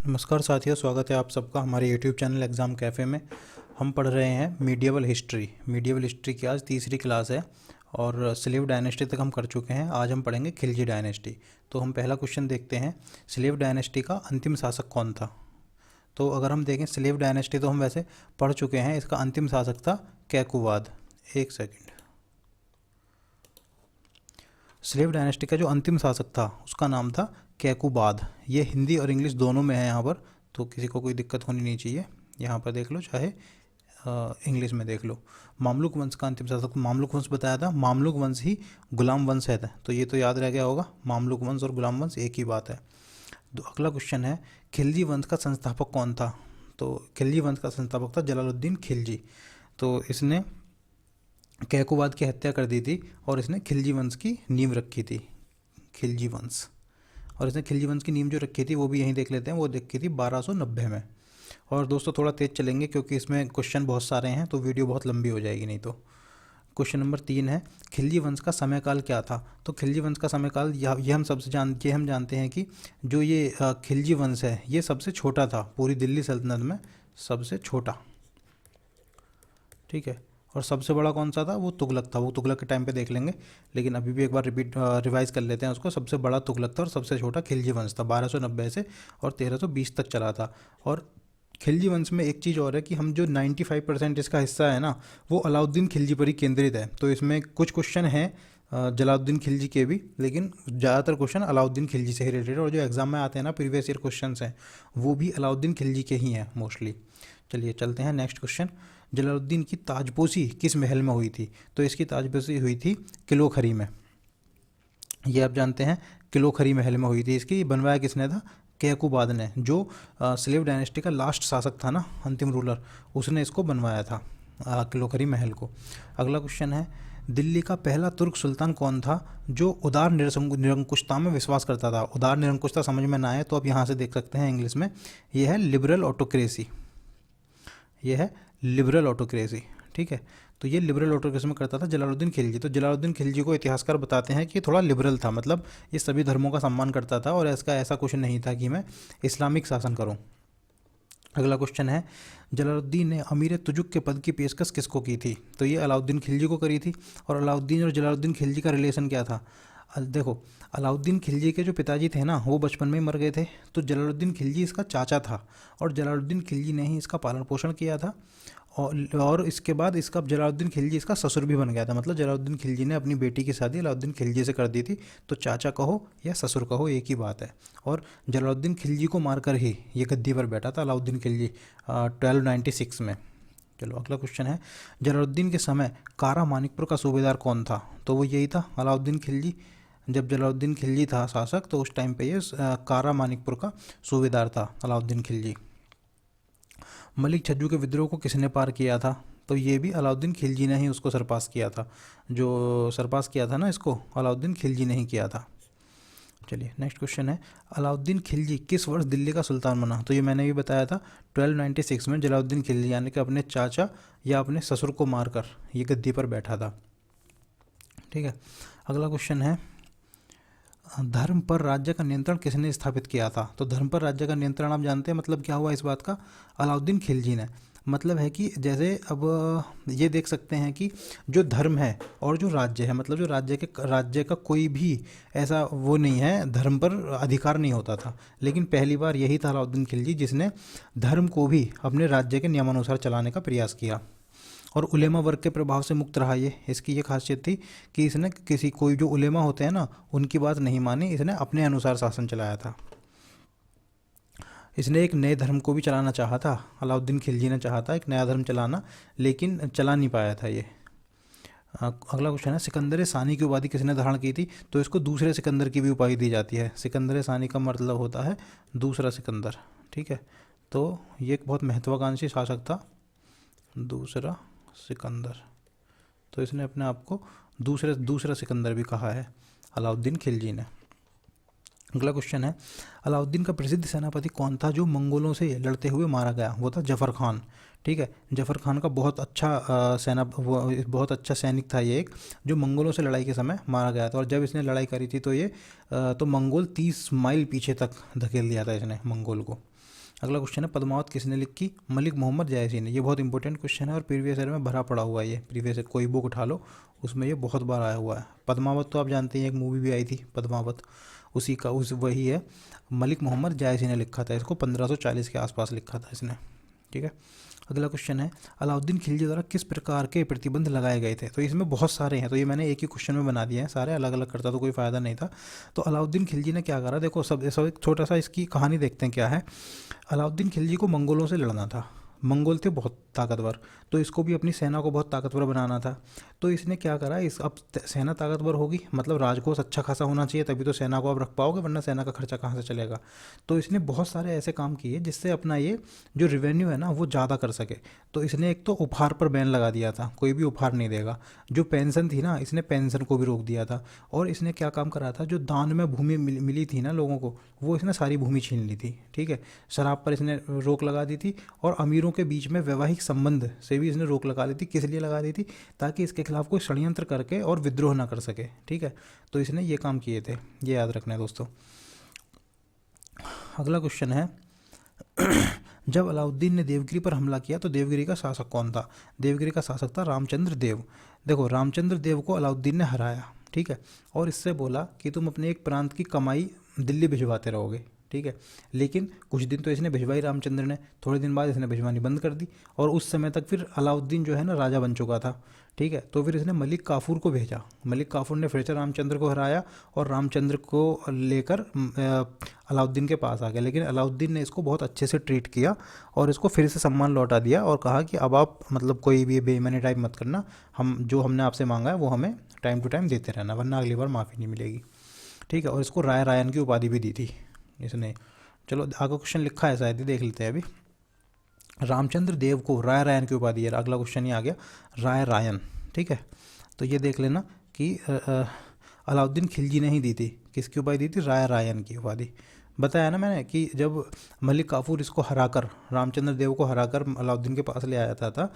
नमस्कार साथियों, स्वागत है आप सबका हमारे YouTube चैनल एग्ज़ाम कैफ़े में। हम पढ़ रहे हैं मीडिएवल हिस्ट्री की आज तीसरी क्लास है और स्लेव डायनेस्टी तक हम कर चुके हैं। आज हम पढ़ेंगे खिलजी डायनेस्टी। तो हम पहला क्वेश्चन देखते हैं, स्लेव डायनेस्टी का अंतिम शासक कौन था। तो अगर हम देखें स्लेव डायनेस्टी तो हम वैसे पढ़ चुके हैं, इसका अंतिम शासक था कैकुबाद। एक सेकेंड। स्लेव डायनेस्टी का जो अंतिम शासक था उसका नाम था कैकुबाद। ये हिंदी और इंग्लिश दोनों में है यहाँ पर, तो किसी को कोई दिक्कत होनी नहीं चाहिए। यहाँ पर देख लो, चाहे इंग्लिश में देख लो। मामलुक वंश का अंतिम शासक, मामलुक वंश बताया था, मामलुक वंश ही गुलाम वंश है, तो ये तो याद रह गया होगा, मामलुक वंश और गुलाम वंश एक ही बात है। तो अगला क्वेश्चन है, खिलजी वंश का संस्थापक कौन था। तो खिलजी वंश का संस्थापक था जलालुद्दीन खिलजी। तो इसने कैकुबाद की हत्या कर दी थी और इसने खिलजी वंश की नींव रखी थी, खिलजी वंश। और इसने खिलजी वंश की नींव जो रखी थी वो भी यहीं देख लेते हैं, वो रखी थी 1290 में। और दोस्तों थोड़ा तेज़ चलेंगे क्योंकि इसमें क्वेश्चन बहुत सारे हैं, तो वीडियो बहुत लंबी हो जाएगी नहीं तो। क्वेश्चन नंबर 3 है, खिलजी वंश का समयकाल क्या था। तो खिलजी वंश का समयकाल ये हम जानते हैं कि जो ये खिलजी वंश है ये सबसे छोटा था, पूरी दिल्ली सल्तनत में सबसे छोटा। ठीक है। और सबसे बड़ा कौन सा था, वो तुगलक था, वो तुगलक के टाइम पे देख लेंगे, लेकिन अभी भी एक बार रिवाइज कर लेते हैं उसको। सबसे बड़ा तुगलक था और सबसे छोटा खिलजी वंश था। 1290 से और 1320 तक चला था। और खिलजी वंश में एक चीज़ और है कि हम जो 95% इसका हिस्सा है ना, वो अलाउद्दीन खिलजी पर ही केंद्रित है। तो इसमें कुछ क्वेश्चन हैं जलालुद्दीन खिलजी के भी, लेकिन ज़्यादातर क्वेश्चन अलाउद्दीन खिलजी से ही रिलेटेड, और जो एग्जाम में आते हैं ना प्रीवियस ईयर क्वेश्चन हैं वो भी अलाउद्दीन खिलजी के ही हैं मोस्टली। चलिए चलते हैं नेक्स्ट क्वेश्चन। जलालुद्दीन की ताजपोशी किस महल में हुई थी। तो इसकी ताजपोशी हुई थी किलो खरी में। ये आप जानते हैं, किलो खरी महल में हुई थी। इसकी बनवाया किसने था, कैकुबाद ने, जो स्लेव डायनेस्टी का लास्ट शासक था ना, अंतिम रूलर, उसने इसको बनवाया था किलो खरी महल को। अगला क्वेश्चन है, दिल्ली का पहला तुर्क सुल्तान कौन था जो उदार निरंकुशता में विश्वास करता था। उदार निरंकुशता समझ में ना आए तो आप यहाँ से देख सकते हैं इंग्लिश में, यह है लिबरल ऑटोक्रेसी। ये है लिबरल ऑटोक्रेसी। ठीक है। तो ये लिबरल ऑटोक्रेसी में करता था जलालुद्दीन खिलजी। तो जलालुद्दीन खिलजी को इतिहासकार बताते हैं कि ये थोड़ा लिबरल था, मतलब ये सभी धर्मों का सम्मान करता था और इसका ऐसा कुछ नहीं था कि मैं इस्लामिक शासन करूं। अगला क्वेश्चन है, जलालुद्दीन ने अमीर तुजुक के पद की पेशकश किसको की थी। तो ये अलाउद्दीन खिलजी को करी थी। और अलाउद्दीन और जलालुद्दीन खिलजी का रिलेशन क्या था। देखो, अलाउद्दीन खिलजी के जो पिताजी थे ना, वो बचपन में ही मर गए थे, तो जलालुद्दीन खिलजी इसका चाचा था और जलालुद्दीन खिलजी ने ही इसका पालन पोषण किया था। और इसके बाद इसका जलालुद्दीन खिलजी इसका ससुर भी बन गया था, मतलब जलालुद्दीन खिलजी ने अपनी बेटी की शादी अलाउद्दीन खिलजी से कर दी थी। तो चाचा कहो या ससुर कहो एक ही बात है। और जलालुद्दीन खिलजी को मारकर ही ये गद्दी पर बैठा था अलाउद्दीन खिलजी 1296 में। चलो अगला क्वेश्चन है, जलालुद्दीन के समय कारा मानिकपुर का सूबेदार कौन था। तो वो यही था अलाउद्दीन खिलजी। जब जलालुद्दीन खिलजी था शासक तो उस टाइम पे ये कारा मानिकपुर का सूबेदार था अलाउद्दीन खिलजी। मलिक छज्जू के विद्रोह को किसने पार किया था। तो ये भी अलाउद्दीन खिलजी ने ही उसको सरपास किया था। जो सरपास किया था ना इसको, अलाउद्दीन खिलजी ने ही किया था। चलिए नेक्स्ट क्वेश्चन है, अलाउद्दीन खिलजी किस वर्ष दिल्ली का सुल्तान बना। तो ये मैंने भी बताया था, 1296 में जलालुद्दीन खिलजी यानी कि अपने चाचा या अपने ससुर को मारकर ये गद्दी पर बैठा था। ठीक है। अगला क्वेश्चन है, धर्म पर राज्य का नियंत्रण किसने स्थापित किया था। तो धर्म पर राज्य का नियंत्रण आप जानते हैं मतलब क्या हुआ इस बात का, अलाउद्दीन खिलजी ने। मतलब है कि जैसे अब ये देख सकते हैं कि जो धर्म है और जो राज्य है, मतलब जो राज्य का कोई भी ऐसा वो नहीं है, धर्म पर अधिकार नहीं होता था। लेकिन पहली बार यही था अलाउद्दीन खिलजी जिसने धर्म को भी अपने राज्य के नियमानुसार चलाने का प्रयास किया और उलेमा वर्ग के प्रभाव से मुक्त रहा। ये इसकी ये खासियत थी कि इसने कोई जो उलेमा होते हैं ना उनकी बात नहीं मानी, इसने अपने अनुसार शासन चलाया था। इसने एक नए धर्म को भी चलाना चाहा था, अलाउद्दीन खिलजी ने चाहा था एक नया धर्म चलाना, लेकिन चला नहीं पाया था ये। अगला क्वेश्चन है, सिकंदर सानी की उपाधि किसने धारण की थी। तो इसको दूसरे सिकंदर की भी उपाधि दी जाती है। सिकंदर सानी का मतलब होता है दूसरा सिकंदर। ठीक है। तो ये एक बहुत महत्वाकांक्षी शासक था, दूसरा सिकंदर। तो इसने अपने आप को दूसरा सिकंदर भी कहा है अलाउद्दीन खिलजी ने। अगला क्वेश्चन है, अलाउद्दीन का प्रसिद्ध सेनापति कौन था जो मंगोलों से लड़ते हुए मारा गया? वो था जफ़र खान। ठीक है, जफ़र खान का बहुत अच्छा बहुत अच्छा सैनिक था ये एक, जो मंगोलों से लड़ाई के समय मारा गया था। और जब इसने लड़ाई करी थी तो ये तो मंगोल 30 माइल पीछे तक धकेल दिया था इसने मंगोल को। अगला क्वेश्चन है, पद्मावत किसने लिखी? मलिक मोहम्मद जायसी ने। ये बहुत इंपॉर्टेंट क्वेश्चन है और प्रीवियस ईयर में भरा पड़ा हुआ है। ये प्रीवियस ईयर कोई बुक उठा लो उसमें ये बहुत बार आया हुआ है। पद्मावत तो आप जानते हैं, एक मूवी भी आई थी पद्मावत, उसी का उस वही है। मलिक मोहम्मद जायसी ने लिखा था इसको, 1540 के आसपास लिखा था इसने। ठीक है, अगला क्वेश्चन है, अलाउद्दीन खिलजी द्वारा किस प्रकार के प्रतिबंध लगाए गए थे? तो इसमें बहुत सारे हैं, तो ये मैंने एक ही क्वेश्चन में बना दिए हैं, सारे अलग अलग करता तो कोई फ़ायदा नहीं था। तो अलाउद्दीन खिलजी ने क्या करा, देखो सब एक छोटा सा इसकी कहानी देखते हैं क्या है। अलाउद्दीन खिलजी को मंगोलों से लड़ना था। मंगोल थे बहुत ताकतवर, तो इसको भी अपनी सेना को बहुत ताकतवर बनाना था। तो इसने क्या करा, इस अब सेना ताकतवर होगी मतलब राजकोष अच्छा खासा होना चाहिए, तभी तो सेना को आप रख पाओगे, वरना सेना का खर्चा कहाँ से चलेगा। तो इसने बहुत सारे ऐसे काम किए जिससे अपना ये जो रिवेन्यू है ना वो ज़्यादा कर सके। तो इसने एक तो उपहार पर बैन लगा दिया था, कोई भी उपहार नहीं देगा। जो पेंशन थी ना, इसने पेंशन को भी रोक दिया था। और इसने क्या काम करा था, जो दान में भूमि मिली थी ना लोगों को, वो इसने सारी भूमि छीन ली थी। ठीक है, शराब पर इसने रोक लगा दी थी, और अमीरों के बीच में वैवाहिक संबंध से भी इसने रोक लगा दी थी। किस लिए लगा दी थी? ताकि इसके खिलाफ कोई षड्यंत्र करके और विद्रोह ना कर सके। ठीक है, तो इसने ये काम किए थे, ये याद रखना है दोस्तों। अगला क्वेश्चन है, जब अलाउद्दीन ने देवगिरी पर हमला किया तो देवगिरी का शासक कौन था? देवगिरी का शासक था रामचंद्र देव। देखो, रामचंद्र देव को अलाउद्दीन ने हराया, ठीक है, और इससे बोला कि तुम अपने एक प्रांत की कमाई दिल्ली भिजवाते रहोगे। ठीक है, लेकिन कुछ दिन तो इसने भिजवाई रामचंद्र ने, थोड़े दिन बाद इसने भिजवानी बंद कर दी, और उस समय तक फिर अलाउद्दीन जो है ना राजा बन चुका था। ठीक है, तो फिर इसने मलिक काफूर को भेजा। मलिक काफूर ने फिर से रामचंद्र को हराया और रामचंद्र को लेकर अलाउद्दीन के पास आ गया। लेकिन अलाउद्दीन ने इसको बहुत अच्छे से ट्रीट किया और इसको फिर से सम्मान लौटा दिया और कहा कि अब आप मतलब कोई भी बेईमानी टाइप मत करना, हम जो हमने आपसे मांगा है वो हमें टाइम टू टाइम देते रहना, वरना अगली बार माफ़ी नहीं मिलेगी। ठीक है, और इसको राय रायन की उपाधि भी दी थी इसने। चलो आगे क्वेश्चन लिखा है शायद, देख लेते हैं अभी। रामचंद्र देव को राय रायन की उपाधि है, अगला क्वेश्चन ही आ गया, राय रायन। ठीक है, तो ये देख लेना कि अलाउद्दीन खिलजी ने ही दी थी, किसकी उपाधि दी थी? राय रायन की उपाधि। बताया ना मैंने कि जब मलिक काफूर इसको हराकर, रामचंद्र देव को हराकर अलाउद्दीन के पास ले आया था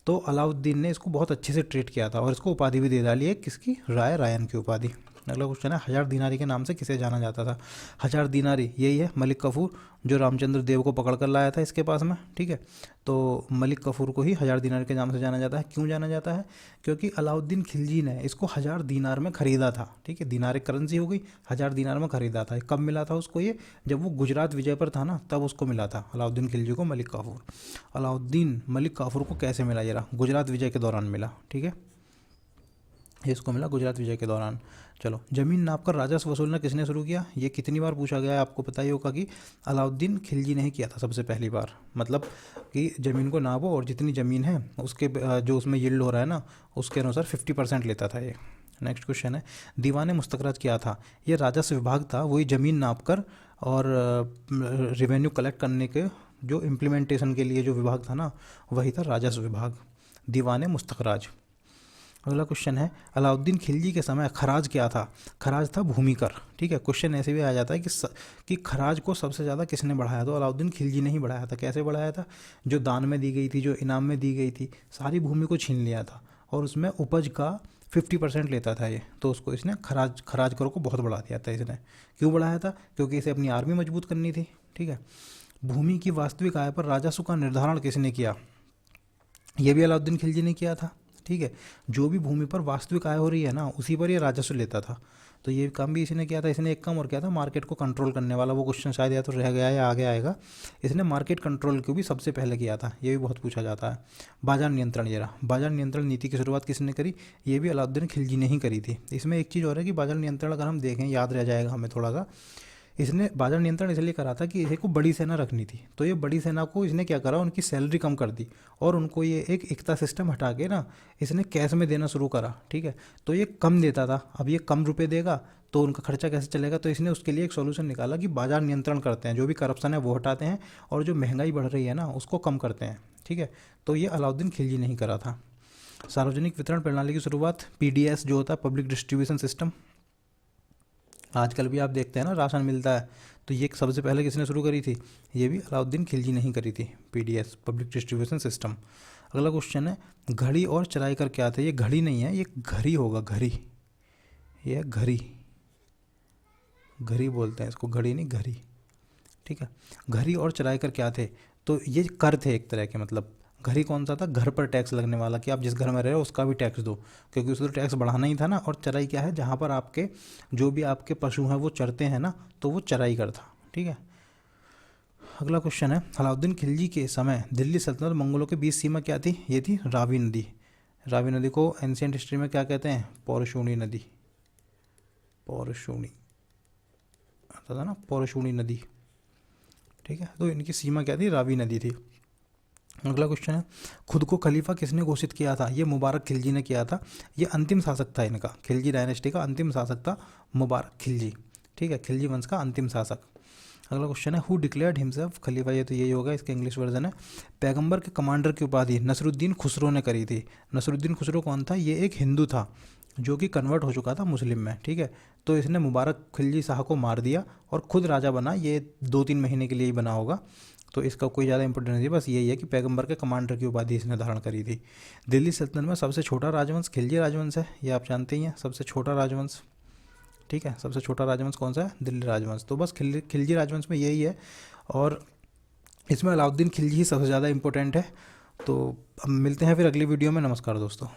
तो अलाउद्दीन ने इसको बहुत अच्छे से ट्रीट किया था और इसको उपाधि भी दे डाली है, किसकी? राय रायन की उपाधि। अगला क्वेश्चन है, 1000 दिनारी के नाम से किसे जाना जाता था? 1000 दिनारी यही है मलिक काफूर जो रामचंद्र देव को पकड़ कर लाया था इसके पास में। ठीक है, तो मलिक काफूर को ही 1000 दिनार के नाम से जाना जाता है। क्यों जाना जाता है? क्योंकि अलाउद्दीन खिलजी ने इसको 1000 दिनार में खरीदा था। ठीक है, दिनार एक करेंसी हो गई, 1000 दिनार में खरीदा था। कब मिला था उसको ये? जब वो गुजरात विजय पर था ना, तब उसको मिला था अलाउद्दीन खिलजी को मलिक काफूर। अलाउद्दीन मलिक काफूर को कैसे मिला? ये रहा, गुजरात विजय के दौरान मिला। ठीक है, इसको मिला गुजरात विजय के दौरान। चलो, ज़मीन नाप कर राजस्व वसूलना किसने शुरू किया? ये कितनी बार पूछा गया है आपको पता ही होगा कि अलाउद्दीन खिलजी ने ही किया था सबसे पहली बार। मतलब कि ज़मीन को नापो और जितनी ज़मीन है उसके जो उसमें यील्ड हो रहा है ना, उसके अनुसार 50% लेता था ये। नेक्स्ट क्वेश्चन है, दीवान मुस्तखराज क्या था? ये राजस्व विभाग था, वही ज़मीन नाप कर और रिवेन्यू कलेक्ट करने के जो इम्प्लीमेंटेशन के लिए जो विभाग था ना, वही था राजस्व विभाग, दीवान मुस्तखराज। अगला क्वेश्चन है, अलाउद्दीन खिलजी के समय खराज क्या था? खराज था भूमि कर। ठीक है, क्वेश्चन ऐसे भी आ जाता है कि खराज को सबसे ज़्यादा किसने बढ़ाया? तो अलाउद्दीन खिलजी ने ही बढ़ाया था। कैसे बढ़ाया था? जो दान में दी गई थी, जो इनाम में दी गई थी, सारी भूमि को छीन लिया था और उसमें उपज का 50% लेता था ये, तो उसको इसने खराज करो को बहुत बढ़ा दिया था इसने। क्यों बढ़ाया था? क्योंकि इसे अपनी आर्मी मजबूत करनी थी। ठीक है, भूमि की वास्तविक आय पर राजस्व का निर्धारण किसने किया? ये भी अलाउद्दीन खिलजी ने किया था। ठीक है, जो भी भूमि पर वास्तविक आय हो रही है ना, उसी पर ये राजस्व लेता था। तो ये काम भी इसी ने किया था। इसने एक काम और किया था, मार्केट को कंट्रोल करने वाला। वो क्वेश्चन शायद या तो रह गया या आगे आएगा। इसने मार्केट कंट्रोल को भी सबसे पहले किया था, ये भी बहुत पूछा जाता है। बाजार नियंत्रण, ये रहा, बाजार नियंत्रण नीति की शुरुआत किसने करी? ये भी अलाउद्दीन खिलजी ने ही करी थी। इसमें एक चीज़ और है कि बाजार नियंत्रण अगर हम देखें, याद रह जाएगा हमें थोड़ा सा, इसने बाजार नियंत्रण इसलिए करा था कि इसे को बड़ी सेना रखनी थी। तो ये बड़ी सेना को इसने क्या करा, उनकी सैलरी कम कर दी और उनको ये एक एकता सिस्टम हटा के ना इसने कैश में देना शुरू करा। ठीक है, तो ये कम देता था, अब ये कम रुपए देगा तो उनका खर्चा कैसे चलेगा? तो इसने उसके लिए एक सॉल्यूशन निकाला कि बाजार नियंत्रण करते हैं, जो भी करप्शन है वो हटाते हैं और जो महंगाई बढ़ रही है ना उसको कम करते हैं। ठीक है, तो ये अलाउद्दीन खिलजी ने ही करा था। सार्वजनिक वितरण प्रणाली की शुरुआत, PDS जो होता है, पब्लिक डिस्ट्रीब्यूशन सिस्टम, आजकल भी आप देखते हैं ना राशन मिलता है, तो ये सबसे पहले किसने शुरू करी थी? ये भी अलाउद्दीन खिलजी ने ही करी थी, पीडीएस पब्लिक डिस्ट्रीब्यूशन सिस्टम। अगला क्वेश्चन है, घड़ी और चराई कर क्या थे? ये घड़ी नहीं है, ये घड़ी होगा, घड़ी, ये है घड़ी, घड़ी बोलते हैं इसको, घड़ी नहीं घड़ी, ठीक है। घड़ी और चराई कर क्या थे? तो ये कर थे एक तरह के, मतलब घड़ी कौन सा था? घर पर टैक्स लगने वाला, कि आप जिस घर में रह रहे हो उसका भी टैक्स दो, क्योंकि उसे तो टैक्स बढ़ाना ही था ना। और चराई क्या है? जहाँ पर आपके जो भी आपके पशु हैं वो चरते हैं ना, तो वो चराई कर था, ठीक है। अगला क्वेश्चन है, अलाउद्दीन खिलजी के समय दिल्ली सल्तनत और मंगोलों के बीच सीमा क्या थी? ये थी रावी नदी। रावी नदी को एंशियंट हिस्ट्री में क्या कहते हैं? पौरुषूणी नदी, पौरुषूणी आता था ना, पौरुषूणी नदी, ठीक है। तो इनकी सीमा क्या थी? रावी नदी थी। अगला क्वेश्चन है, खुद को खलीफा किसने घोषित किया था? ये मुबारक खिलजी ने किया था। ये अंतिम शासक था इनका, खिलजी डायनेस्टी का अंतिम शासक था मुबारक खिलजी, ठीक है, खिलजी वंश का अंतिम शासक। अगला क्वेश्चन है, हु डिक्लेयर्ड हिमसेल्फ खलीफा? ये तो यही होगा, इसका इंग्लिश वर्जन है। पैगंबर के कमांडर की उपाधि नसरुद्दीन खुसरो ने करी थी। नसरुद्दीन खुसरो कौन था? ये एक हिंदू था जो कि कन्वर्ट हो चुका था मुस्लिम में, ठीक है। तो इसने मुबारक खिलजी शाह को मार दिया और खुद राजा बना। ये 2-3 महीने के लिए ही बना होगा, तो इसका कोई ज़्यादा इंपॉर्टेंस नहीं, बस यही है कि पैगंबर के कमांडर की उपाधि इसने धारण करी थी। दिल्ली सल्तनत में सबसे छोटा राजवंश खिलजी राजवंश है, ये आप जानते ही हैं, सबसे छोटा राजवंश, ठीक है। सबसे छोटा राजवंश कौन सा है? दिल्ली राजवंश। तो बस खिलजी राजवंश में यही है, और इसमें अलाउद्दीन खिलजी ही सबसे ज़्यादा इंपॉर्टेंट है। तो अब मिलते हैं फिर अगली वीडियो में। नमस्कार दोस्तों।